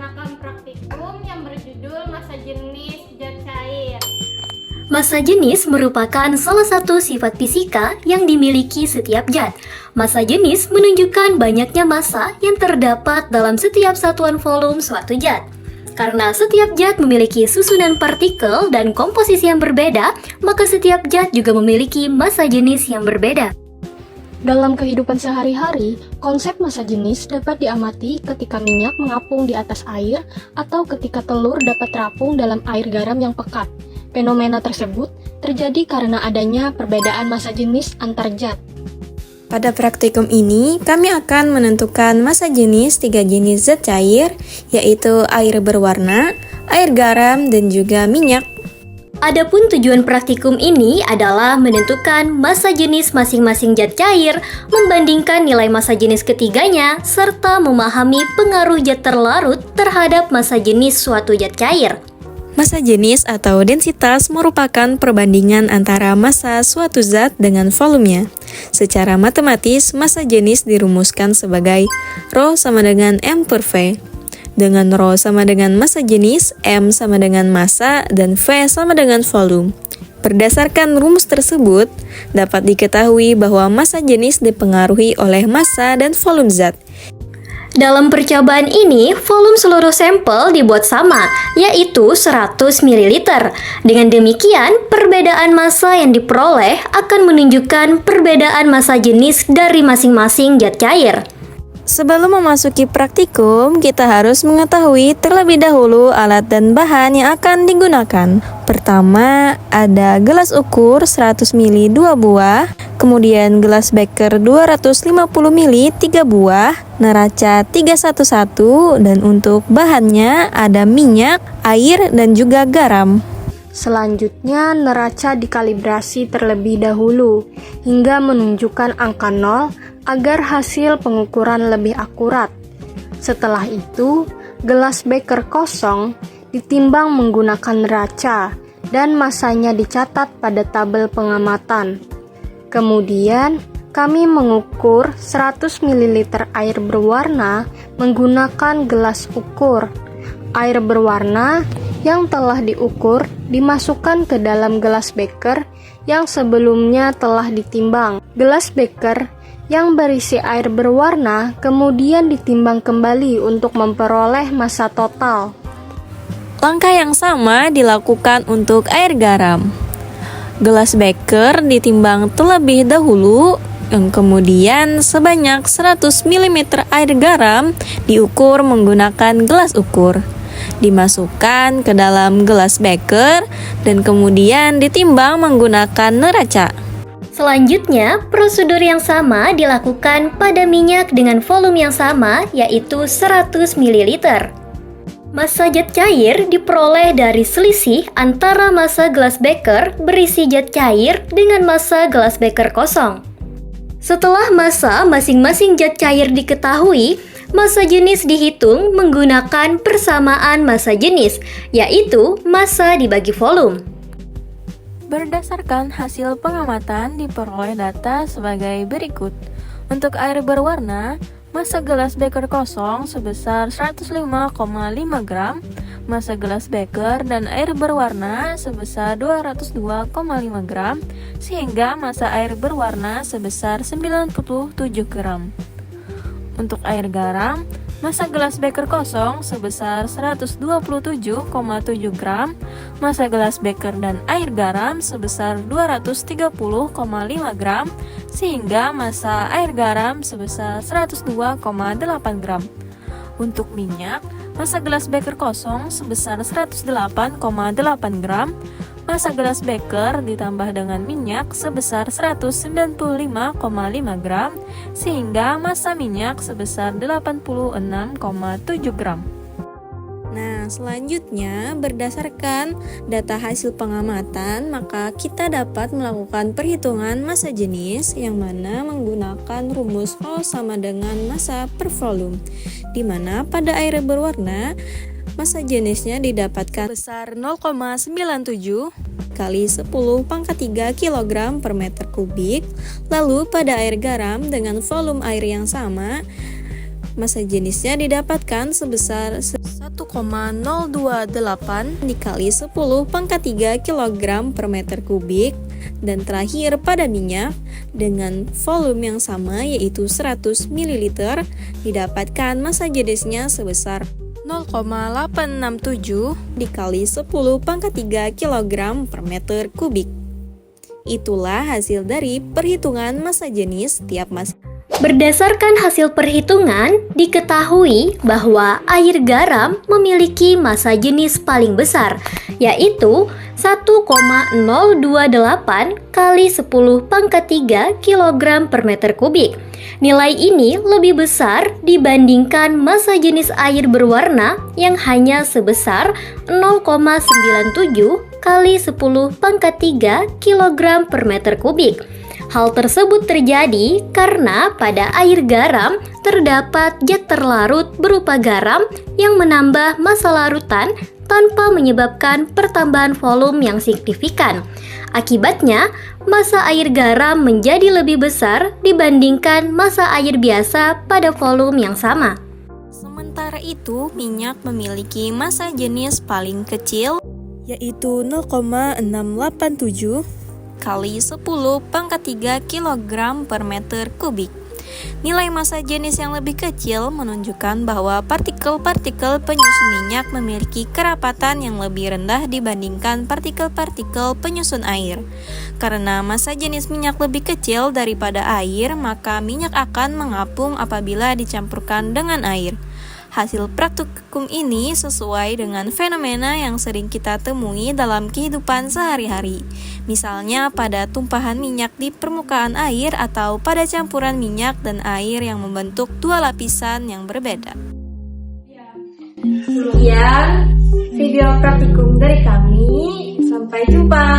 melaksanakan praktikum yang berjudul massa jenis zat cair. Massa jenis merupakan salah satu sifat fisika yang dimiliki setiap zat. Massa jenis menunjukkan banyaknya massa yang terdapat dalam setiap satuan volume suatu zat. Karena setiap zat memiliki susunan partikel dan komposisi yang berbeda, maka setiap zat juga memiliki massa jenis yang berbeda. Dalam kehidupan sehari-hari, konsep massa jenis dapat diamati ketika minyak mengapung di atas air atau ketika telur dapat terapung dalam air garam yang pekat. Fenomena tersebut terjadi karena adanya perbedaan massa jenis antar zat. Pada praktikum ini, kami akan menentukan massa jenis 3 jenis zat cair, yaitu air berwarna, air garam, dan juga minyak. Adapun tujuan praktikum ini adalah menentukan massa jenis masing-masing zat cair, membandingkan nilai massa jenis ketiganya, serta memahami pengaruh zat terlarut terhadap massa jenis suatu zat cair. Massa jenis atau densitas merupakan perbandingan antara massa suatu zat dengan volumenya. Secara matematis, massa jenis dirumuskan sebagai Rho sama dengan M per V. Dengan Rho sama dengan massa jenis, M sama dengan massa, dan V sama dengan volume. Berdasarkan rumus tersebut, dapat diketahui bahwa massa jenis dipengaruhi oleh massa dan volume zat. Dalam percobaan ini, volume seluruh sampel dibuat sama, yaitu 100 ml. Dengan demikian, perbedaan massa yang diperoleh akan menunjukkan perbedaan massa jenis dari masing-masing zat cair. Sebelum memasuki praktikum, kita harus mengetahui terlebih dahulu alat dan bahan yang akan digunakan. Pertama, ada gelas ukur 100 ml 2 buah, kemudian gelas beker 250 ml 3 buah, neraca 311, dan untuk bahannya ada minyak, air, dan juga garam. Selanjutnya, neraca dikalibrasi terlebih dahulu hingga menunjukkan angka 0 agar hasil pengukuran lebih akurat. Setelah itu, gelas beker kosong ditimbang menggunakan neraca dan massanya dicatat pada tabel pengamatan. Kemudian, kami mengukur 100 ml air berwarna menggunakan gelas ukur. Air berwarna yang telah diukur dimasukkan ke dalam gelas beker yang sebelumnya telah ditimbang. Gelas beker yang berisi air berwarna kemudian ditimbang kembali untuk memperoleh massa total. Langkah yang sama dilakukan untuk air garam. Gelas beker ditimbang terlebih dahulu, yang kemudian sebanyak 100 ml air garam diukur menggunakan gelas ukur. Dimasukkan ke dalam gelas beker dan kemudian ditimbang menggunakan neraca. Selanjutnya, prosedur yang sama dilakukan pada minyak dengan volume yang sama, yaitu 100 ml. Massa zat cair diperoleh dari selisih antara massa gelas beker berisi zat cair dengan massa gelas beker kosong. Setelah massa masing-masing zat cair diketahui, massa jenis dihitung menggunakan persamaan massa jenis, yaitu massa dibagi volume. Berdasarkan hasil pengamatan diperoleh data sebagai berikut. Untuk air berwarna, massa gelas beker kosong sebesar 105,5 gram, massa gelas beker dan air berwarna sebesar 202,5 gram, sehingga massa air berwarna sebesar 97 gram. Untuk air garam, massa gelas beker kosong sebesar 127,7 gram, massa gelas beker dan air garam sebesar 230,5 gram, sehingga massa air garam sebesar 102,8 gram. Untuk minyak, massa gelas beker kosong sebesar 108,8 gram, massa gelas beker ditambah dengan minyak sebesar 195,5 gram, sehingga massa minyak sebesar 86,7 gram. Nah, selanjutnya berdasarkan data hasil pengamatan, maka kita dapat melakukan perhitungan massa jenis yang mana menggunakan rumus Rho sama dengan massa per volume, di mana pada air berwarna massa jenisnya didapatkan besar 0,97 kali 10 pangkat 3 kg per meter kubik. Lalu pada air garam dengan volume air yang sama, massa jenisnya didapatkan sebesar 1,028 dikali 10 pangkat 3 kg per meter kubik. Dan terakhir pada minyak dengan volume yang sama yaitu 100 ml didapatkan massa jenisnya sebesar 0,867 dikali 10 pangkat 3 kg per meter kubik. Itulah hasil dari perhitungan massa jenis tiap massa. Berdasarkan hasil perhitungan, diketahui bahwa air garam memiliki massa jenis paling besar, yaitu 1,028 kali 10 pangkat 3 kg per meter kubik. Nilai ini lebih besar dibandingkan massa jenis air berwarna yang hanya sebesar 0,97 kali 10 pangkat 3 kg per meter kubik. Hal tersebut terjadi karena pada air garam terdapat zat terlarut berupa garam yang menambah massa larutan tanpa menyebabkan pertambahan volume yang signifikan. Akibatnya, massa air garam menjadi lebih besar dibandingkan massa air biasa pada volume yang sama. Sementara itu, minyak memiliki massa jenis paling kecil yaitu 0,687 kali 10 pangkat 3 kg per meter kubik. Nilai massa jenis yang lebih kecil menunjukkan bahwa partikel-partikel penyusun minyak memiliki kerapatan yang lebih rendah dibandingkan partikel-partikel penyusun air. Karena massa jenis minyak lebih kecil daripada air, maka minyak akan mengapung apabila dicampurkan dengan air. Hasil praktikum ini sesuai dengan fenomena yang sering kita temui dalam kehidupan sehari-hari. Misalnya pada tumpahan minyak di permukaan air atau pada campuran minyak dan air yang membentuk dua lapisan yang berbeda. Sekian video praktikum dari kami. Sampai jumpa.